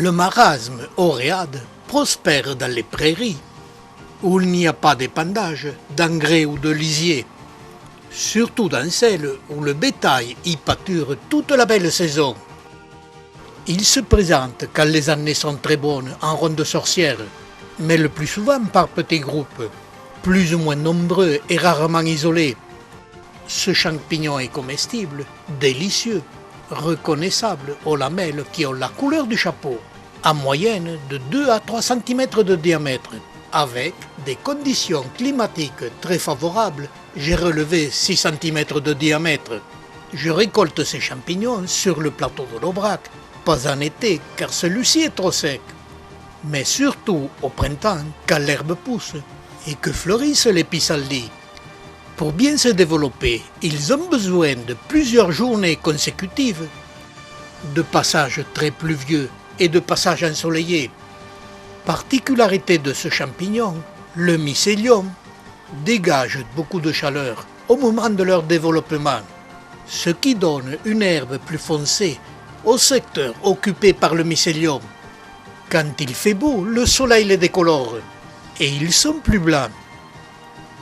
Le marasme oréade prospère dans les prairies, où il n'y a pas d'épandage, d'engrais ou de lisier, surtout dans celles où le bétail y pâture toute la belle saison. Il se présente quand les années sont très bonnes en ronde sorcière, mais le plus souvent par petits groupes, plus ou moins nombreux et rarement isolés. Ce champignon est comestible, délicieux, reconnaissable aux lamelles qui ont la couleur du chapeau, en moyenne de 2 à 3 cm de diamètre. Avec des conditions climatiques très favorables, j'ai relevé 6 cm de diamètre. Je récolte ces champignons sur le plateau de l'Aubrac, pas en été car celui-ci est trop sec, mais surtout au printemps quand l'herbe pousse et que fleurissent les pissenlits. Pour bien se développer, ils ont besoin de plusieurs journées consécutives, de passages très pluvieux et de passages ensoleillés. Particularité de ce champignon, le mycélium dégage beaucoup de chaleur au moment de leur développement, ce qui donne une herbe plus foncée au secteur occupé par le mycélium. Quand il fait beau, le soleil les décolore et ils sont plus blancs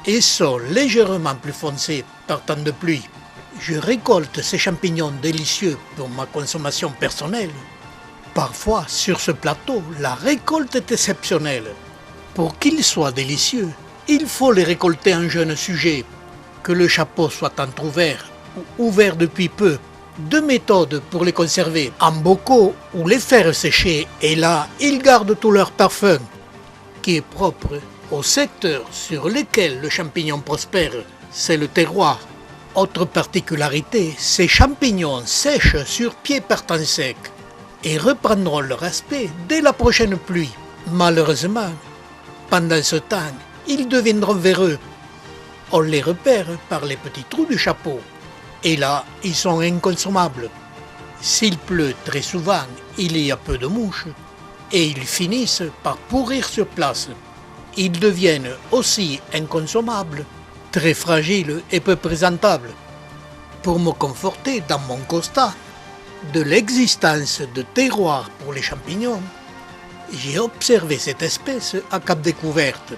et sont légèrement plus foncés par temps de pluie. Je récolte ces champignons délicieux pour ma consommation personnelle. Parfois, sur ce plateau, la récolte est exceptionnelle. Pour qu'ils soient délicieux, il faut les récolter en jeune sujet, que le chapeau soit entrouvert ou ouvert depuis peu. 2 méthodes pour les conserver, en bocaux ou les faire sécher, et là, ils gardent tout leur parfum, qui est propre au secteur sur lequel le champignon prospère, c'est le terroir. Autre particularité, ces champignons sèchent sur pied par temps sec et reprendront leur aspect dès la prochaine pluie. Malheureusement, pendant ce temps, ils deviendront véreux. On les repère par les petits trous du chapeau. Et là, ils sont inconsommables. S'il pleut très souvent, il y a peu de mouches et ils finissent par pourrir sur place. Ils deviennent aussi inconsommables, très fragiles et peu présentables. Pour me conforter dans mon constat de l'existence de terroirs pour les champignons, j'ai observé cette espèce à Cap Découverte.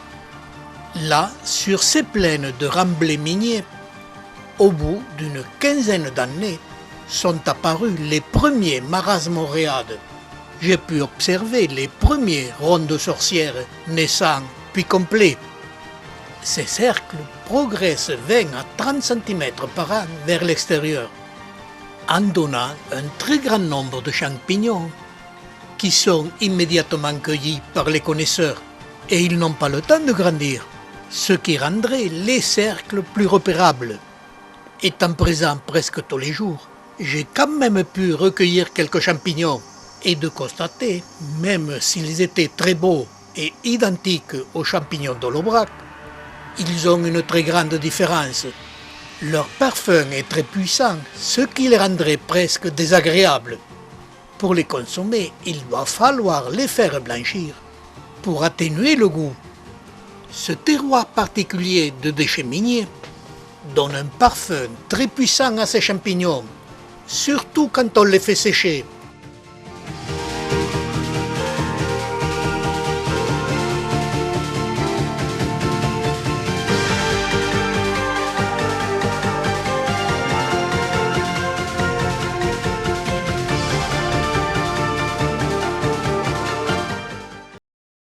Là, sur ces plaines de remblais miniers, au bout d'une quinzaine d'années, sont apparus les premiers marasmes oréades. J'ai pu observer les premiers rondes sorcières naissants puis complets. Ces cercles progressent 20 à 30 cm par an vers l'extérieur, en donnant un très grand nombre de champignons qui sont immédiatement cueillis par les connaisseurs et ils n'ont pas le temps de grandir, ce qui rendrait les cercles plus repérables. Étant présent presque tous les jours, j'ai quand même pu recueillir quelques champignons et de constater, même s'ils étaient très beaux et identiques aux champignons de l'Aubrac, ils ont une très grande différence. Leur parfum est très puissant, ce qui les rendrait presque désagréables. Pour les consommer, il va falloir les faire blanchir pour atténuer le goût. Ce terroir particulier de déchets miniers donne un parfum très puissant à ces champignons, surtout quand on les fait sécher.